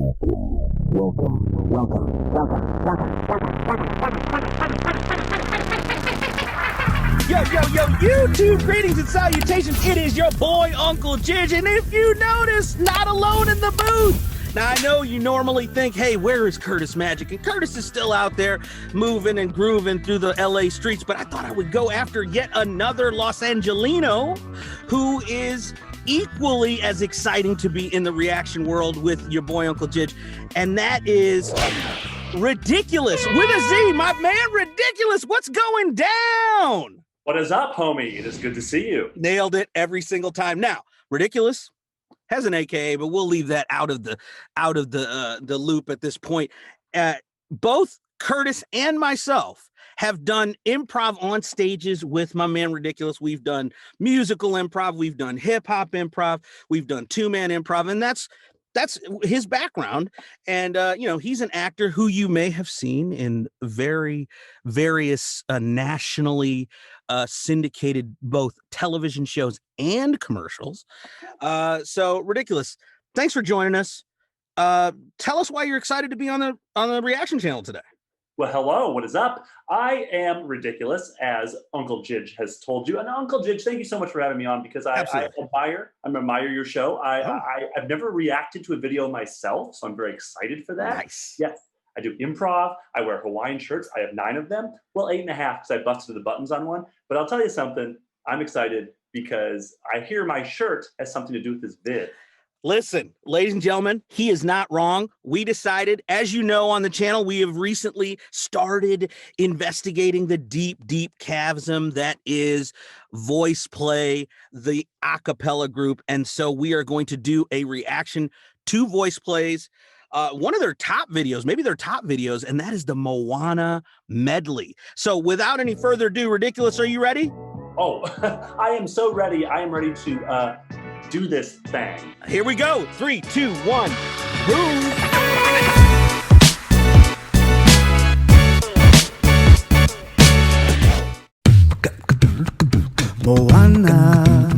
Yo, YouTube, greetings and salutations. It is your boy, Uncle Jij, and if you notice, not alone in the booth. Now, I know you normally think, hey, where is Curtis Magic? And Curtis is still out there moving and grooving through the LA streets, but I thought I would go after yet another Los Angelino who is equally as exciting to be in the reaction world with your boy, Uncle Jij, and that is RidiculouZ with a Z. My man, RidiculouZ, what's going down? What is up, homie? It is good to see you. Nailed it every single time. Now, RidiculouZ has an AKA, but we'll leave that out of the loop at this point. Both Curtis and myself have done improv on stages with my man RidiculouZ. We've done musical improv, we've done hip hop improv, we've done two-man improv, and that's his background. And he's an actor who you may have seen in various nationally syndicated both television shows and commercials. So RidiculouZ, thanks for joining us. Tell us why you're excited to be on the reaction channel today. Well, hello, what is up? I am RidiculouZ, as Uncle Jij has told you. And Uncle Jij, thank you so much for having me on, because I admire your show. I've never reacted to a video myself, so I'm very excited for that. Nice. Yes, I do improv. I wear Hawaiian shirts. I have 9 of them. Well, 8.5 because I busted the buttons on one. But I'll tell you something. I'm excited because I hear my shirt has something to do with this vid. Listen, ladies and gentlemen, he is not wrong. We decided, as you know, on the channel, we have recently started investigating the deep chasm that is VoicePlay, the a cappella group. And so we are going to do a reaction to VoicePlay's one of their top videos, maybe their top videos, and that is the Moana medley. So without any further ado, RidiculouZ, are you ready? Oh, I am so ready. I am ready to do this thing. Here we go. 3, 2, 1. Boom. Moana,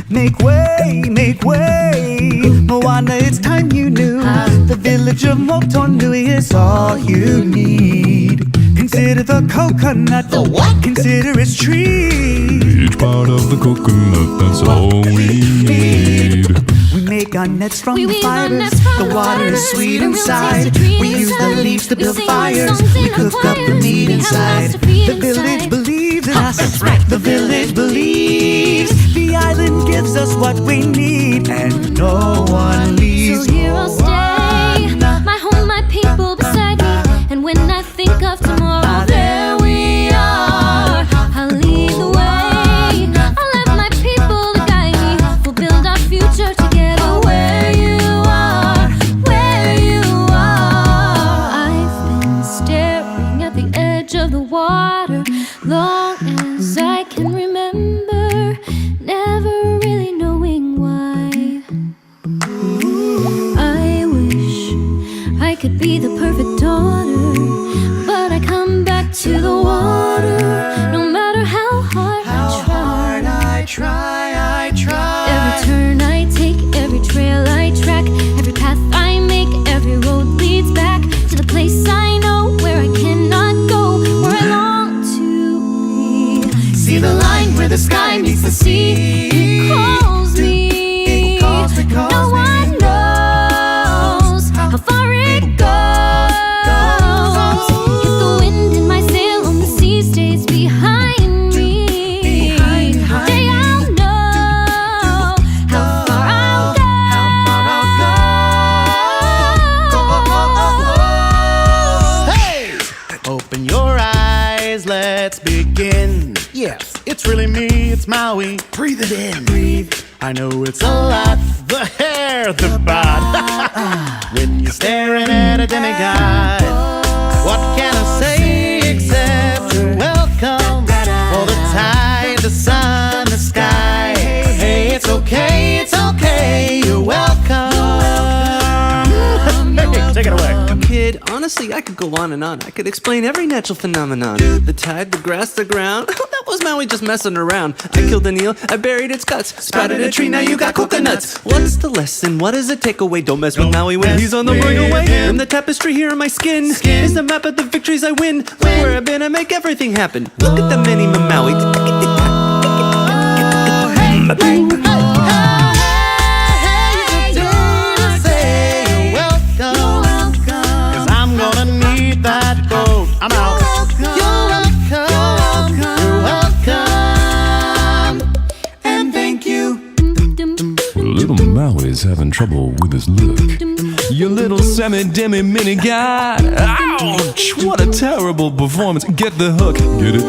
make way, make way. Moana, it's time you knew. The village of Motonui is all you need. Consider the coconut, the what? Consider its tree. Each part of the coconut, that's all we need. We make our nets from the fibers. The water is sweet inside. We use the leaves to build fires. We cook up the meat inside. The village believes in us. That's right. The village believes. The island gives us what we need, and no one leaves. So here I'll stay. My home, my people beside me. And when I think of tomorrow, there we are. I'll lead the way. I'll let my people to guide me. We'll build our future together. Where you are, where you are. I've been staring at the edge of the water long as I can remember, never really knowing why. I wish I could be the perfect daughter, but I come back to the water, no matter how hard I try. Every turn I take, every trail I track, every path I make, every road leads back to the place I know, where I cannot go, where I long to be. See the line where the sky meets the sea. It calls me. It calls me. No one knows how far it goes. If the wind in my sail on the sea stays behind me, day I'll know how far I'll go. Hey! Open your eyes, let's begin. Yes, it's really me, it's Maui. Breathe it in. Breathe. I know it's a lot. The hair, the bod. When you're staring at a demigod, what can I say except you're welcome? For the tide, the sun, the sky. Hey, it's okay, you're welcome. Hey, take it away. kid. Honestly, I could go on and on. I could explain every natural phenomenon. The tide, the grass, the ground. That was Maui just messing around. I killed an eel, I buried its guts. Sprouted a tree, now you got coconuts. What's the lesson? What is a takeaway? Don't mess with Maui when he's on the breakaway. And the tapestry here on my skin is the map of the victories I win. Look where I've been, I make everything happen. Look at the many Maui. I'm out. You're welcome. And thank you. Little Maui's having trouble with his look. You little semi-demi mini guy. Ouch! What a terrible performance. Get the hook. Get it?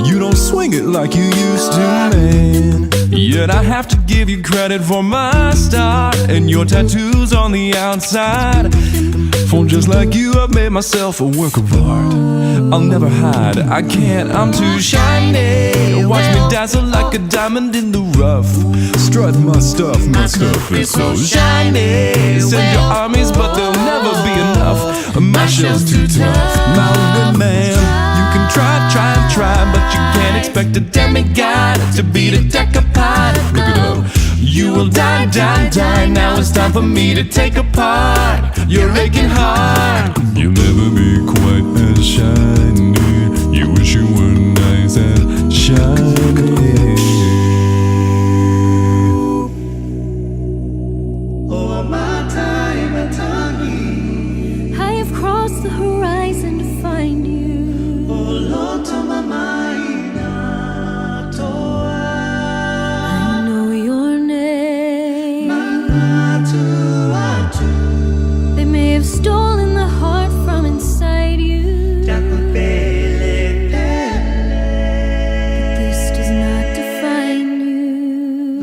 You don't swing it like you used to, man. Yet I have to give you credit for my start and your tattoos on the outside. For just like you, I've made myself a work of art. I'll never hide, I can't, I'm too shiny. Watch me dazzle like a diamond in the rough. Strut my stuff is so shiny. Send your armies, but they'll never be enough. My shell's too tough, mountain man. You can try, but you can't expect a demigod to beat a decapod. Look it up. You will die, now it's time for me to take apart your aching heart. You'll never be quite as shiny. You wish you were nice and shiny. Oh, my time and I have crossed the horizon to find you. oh, Lord, to my mind. I know your name. They may have stolen the heart from inside you, but this does not define you.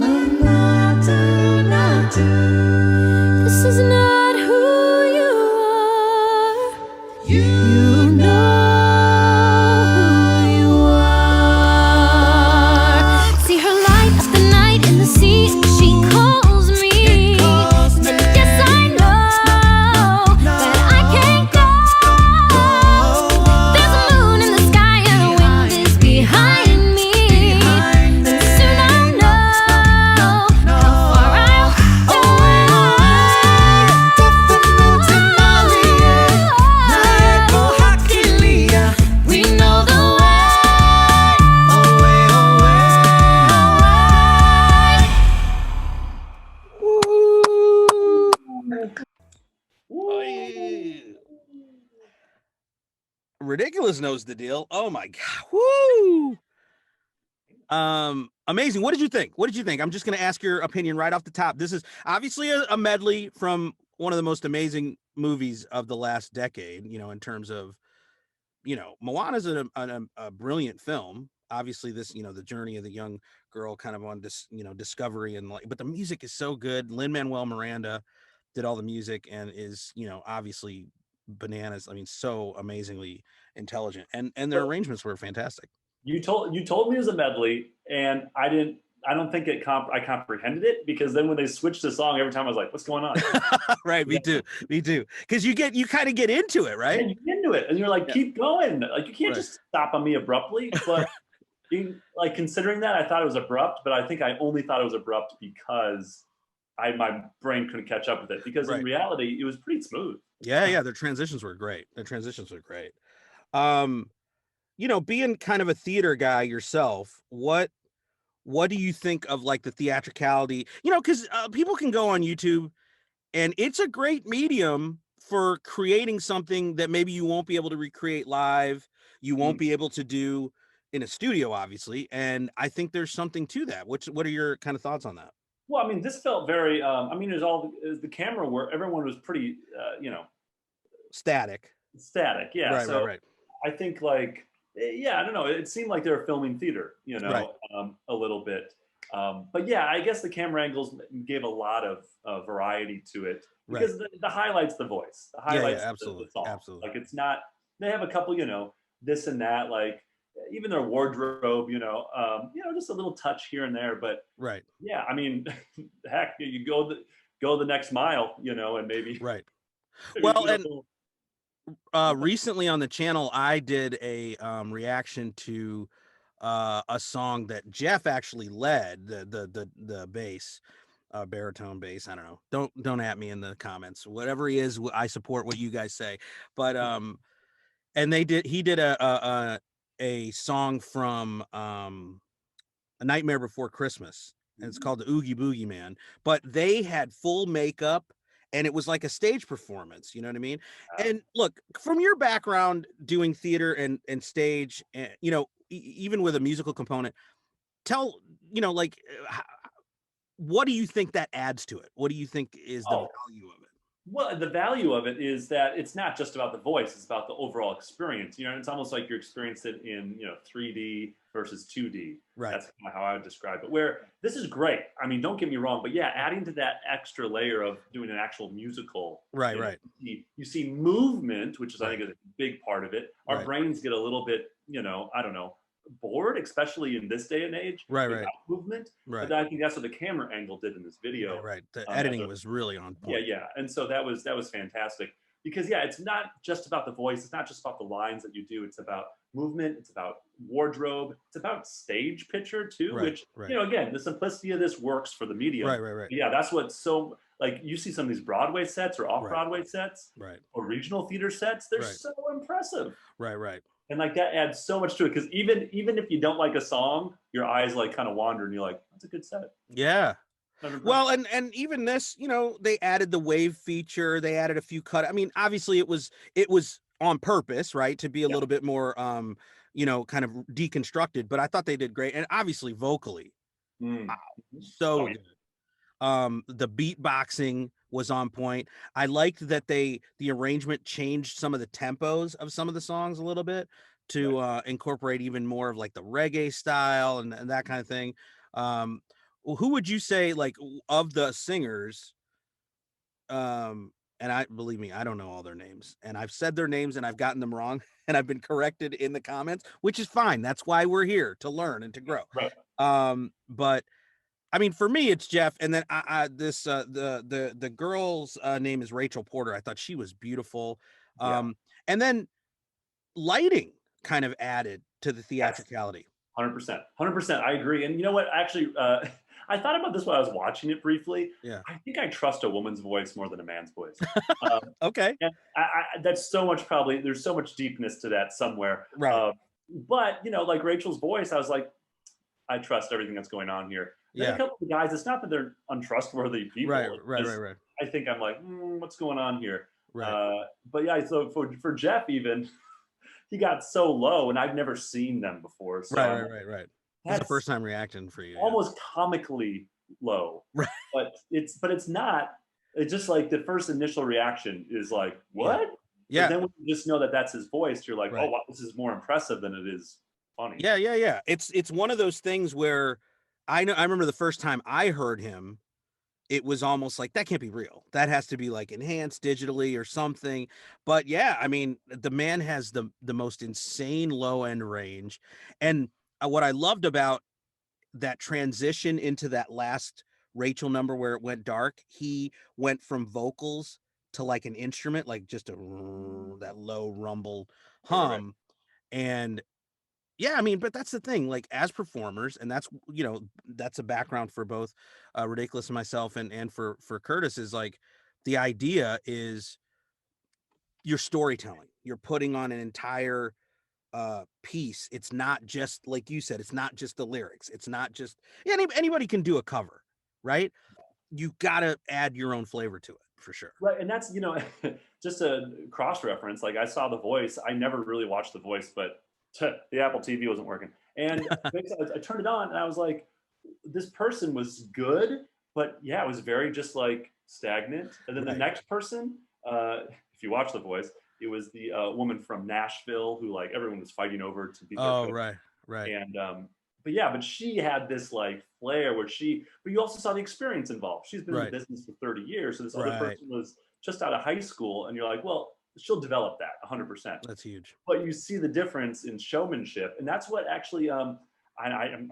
This is not who you are. You know who you are. See her light up the night in the sea. She calls me. And yes, I know that I can't go. There's a moon in the sky and the wind is behind me. And soon I'll know how far I'll go. We know the Ridiculous knows the deal. Oh my god. Woo! Amazing. What did you think? I'm just going to ask your opinion right off the top. This is obviously a medley from one of the most amazing movies of the last decade, in terms of, Moana's a brilliant film. Obviously this, the journey of the young girl kind of on this, discovery and but the music is so good. Lin-Manuel Miranda did all the music and is, obviously bananas. I mean, so amazingly intelligent, and their arrangements were fantastic. You told me it was a medley, and I don't think I comprehended it, because then when they switched the song, every time I was like, "What's going on?" Right, me too. Because you kind of get into it, right? And you get into it, and you're like, "Keep going!" Like you can't just stop on me abruptly. But considering that, I thought it was abrupt, but I think I only thought it was abrupt because my brain couldn't catch up with it. Because in reality, it was pretty smooth. Yeah, their transitions were great. Being kind of a theater guy yourself, what do you think of like the theatricality? Because people can go on YouTube, and it's a great medium for creating something that maybe you won't be able to recreate live, you won't be able to do in a studio, obviously. And I think there's something to that. What are your kind of thoughts on that? Well, I mean, this felt very. There's the camera where everyone was pretty, static. Yeah. Right. I think I don't know. It seemed like they were filming theater, a little bit. But yeah, I guess the camera angles gave a lot of variety to it, because the highlights the voice. The highlights absolutely. the song. Absolutely. Like it's not. They have a couple, this and that, like even their wardrobe, just a little touch here and there. But yeah, I mean, heck, you go the next mile, and maybe right. maybe Well, and recently on the channel, I did a reaction to a song that Jeff actually led, the bass, baritone bass. I don't know. Don't at me in the comments. Whatever he is, I support what you guys say. But and he did a song from A Nightmare Before Christmas, and it's called the Oogie Boogie Man. But they had full makeup, and it was like a stage performance. You know what I mean? And look, from your background doing theater and stage, and even with a musical component, tell like what do you think that adds to it? What do you think is the value of it? Well, the value of it is that it's not just about the voice; it's about the overall experience. It's almost like you're experiencing it in 3D versus 2D. Right. That's kind of how I would describe it. Where this is great. I mean, don't get me wrong, but yeah, adding to that extra layer of doing an actual musical. Right. Right. You see movement, which is I think is a big part of it. Our Right. brains get a little bit, I don't know, bored, especially in this day and age. Right. Without movement. Right. But I think that's what the camera angle did in this video. Right. The editing was really on point. Yeah. And so that was fantastic because it's not just about the voice. It's not just about the lines that you do. It's about movement. It's about wardrobe. It's about stage picture too, which, again, the simplicity of this works for the medium. Right. Yeah. That's what's so like you see some of these Broadway sets or off-Broadway sets or regional theater sets. They're so impressive. Right. And like that adds so much to it because even if you don't like a song, your eyes like kind of wander and you're like, that's a good set. Yeah. Well, and even this, they added the wave feature. They added a few cut. I mean, obviously it was on purpose, right, to be a little bit more, kind of deconstructed. But I thought they did great, and obviously vocally, wow, so good. The beatboxing was on point. I liked that the arrangement changed some of the tempos of some of the songs a little bit to incorporate even more of like the reggae style and that kind of thing. Who would you say, like, of the singers, and believe me, I don't know all their names, and I've said their names and I've gotten them wrong and I've been corrected in the comments, which is fine. That's why we're here, to learn and to grow. Right. But I mean, for me, it's Jeff, and then the girl's name is Rachel Porter. I thought she was beautiful. And then lighting kind of added to the theatricality. 100%. I agree. And you know what? Actually, I thought about this while I was watching it briefly. Yeah. I think I trust a woman's voice more than a man's voice. Okay. And that's so much there's so much deepness to that somewhere. Right. But, like Rachel's voice, I was like, I trust everything that's going on here. Then a couple of guys, it's not that they're untrustworthy people. Right. I think I'm like, what's going on here? Right. But yeah, so for Jeff even, he got so low, and I've never seen them before. So Right. That's the first time reacting for you. Almost comically low. Right. But it's not. It's just like the first initial reaction is like, what? Yeah. But then when you just know that that's his voice, you're like, oh, wow, this is more impressive than it is funny. Yeah. It's one of those things where I remember the first time I heard him, it was almost like, that can't be real. That has to be like enhanced digitally or something. But yeah, I mean, the man has the most insane low end range. And what I loved about that transition into that last Rachel number where it went dark, he went from vocals to like an instrument, like just that low rumble hum. And yeah, I mean, but that's the thing, like as performers, and that's, that's a background for both RidiculouZ and myself and for Curtis, is like, the idea is you're storytelling. You're putting on an entire piece. It's not just, like you said, it's not just the lyrics. It's not just, anybody can do a cover, right? You got to add your own flavor to it, for sure. Right, and that's, just a cross-reference. Like I saw The Voice. I never really watched The Voice, but the Apple TV wasn't working. And I turned it on and I was like, this person was good, but yeah, it was very just like stagnant. And then the next person, if you watch The Voice, it was the woman from Nashville who like everyone was fighting over to be. Oh, right. And but she had this like flair where but you also saw the experience involved. She's been in the business for 30 years. So this other person was just out of high school, and you're like, well, she'll develop that 100%. That's huge. But you see the difference in showmanship, and that's what actually. I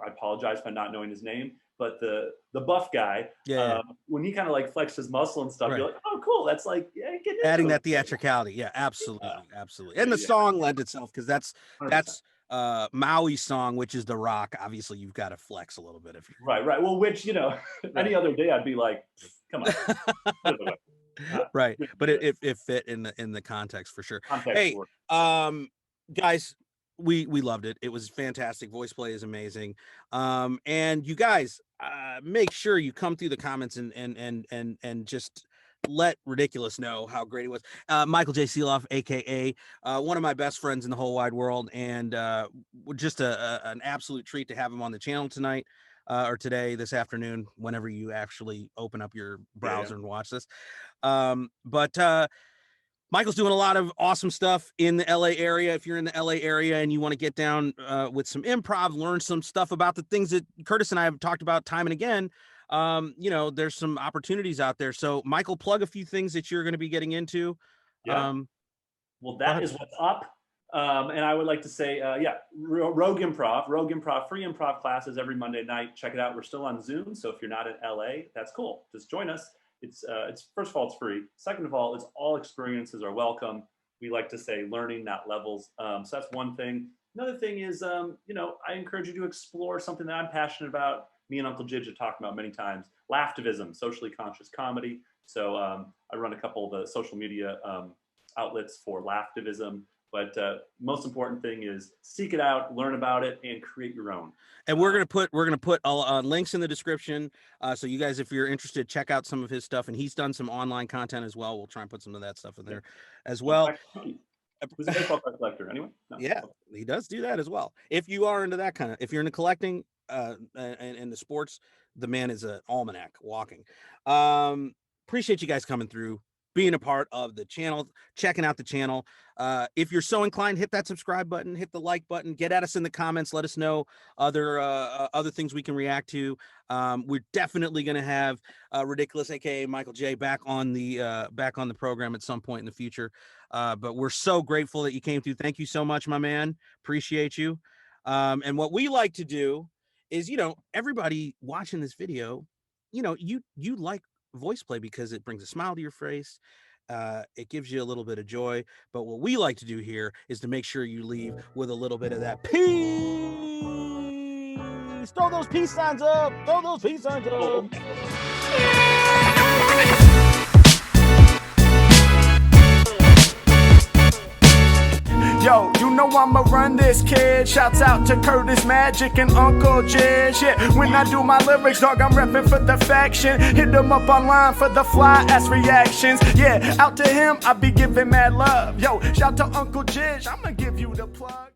apologize for not knowing his name, but the buff guy, when he kind of like flexed his muscle and stuff, you're like, oh, cool. That's like adding that theatricality. Yeah, absolutely, absolutely. And the song lent itself because that's 100%. Maui's song, which is The Rock. Obviously, you've got to flex a little bit if you're right. Well, which any other day I'd be like, come on. Right, but it fit in the context for sure. Hey, guys, we loved it. It was fantastic. VoicePlay is amazing. And you guys, make sure you come through the comments and just let Ridiculous know how great it was. Michael J. Seeloff, aka one of my best friends in the whole wide world, and just an absolute treat to have him on the channel tonight. Or today, this afternoon, whenever you actually open up your browser and watch this. But Michael's doing a lot of awesome stuff in the LA area. If you're in the LA area and you want to get down with some improv, learn some stuff about the things that Curtis and I have talked about time and again, there's some opportunities out there. So Michael, plug a few things that you're going to be getting into. Well, that is what's up. And I would like to say, Rogue Improv, free improv classes every Monday night. Check it out. We're still on Zoom. So if you're not in LA, that's cool. Just join us. It's first of all, it's free. Second of all, it's all experiences are welcome. We like to say learning, not levels. So that's one thing. Another thing is, I encourage you to explore something that I'm passionate about. Me and Uncle Jidge have talked about many times, laughtivism, socially conscious comedy. So I run a couple of the social media outlets for laughtivism. But most important thing is seek it out, learn about it, and create your own. And we're gonna put links in the description. So you guys, if you're interested, check out some of his stuff. And he's done some online content as well. We'll try and put some of that stuff in there as well. Who's a baseball card collector anyway? No. Yeah, he does do that as well. If you are into that kind of, if you're into collecting and the sports, the man is an almanac walking. Appreciate you guys coming through, being a part of the channel, checking out the channel. If you're so inclined, hit that subscribe button, hit the like button, get at us in the comments. Let us know other things we can react to. We're definitely going to have Ridiculous, aka Michael J, back on the program at some point in the future. But we're so grateful that you came through. Thank you so much, my man. Appreciate you. And what we like to do is, everybody watching this video, you like VoicePlay because it brings a smile to your face. It gives you a little bit of joy. But what we like to do here is to make sure you leave with a little bit of that peace. Throw those peace signs up. Throw those peace signs up. Yo, I'ma run this, kid. Shouts out to Curtis Magic and Uncle Jidge. Yeah, when I do my lyrics, dog, I'm repping for the faction. Hit them up online for the fly-ass reactions. Yeah, out to him, I be giving mad love. Yo, shout to Uncle Jidge, I'ma give you the plug.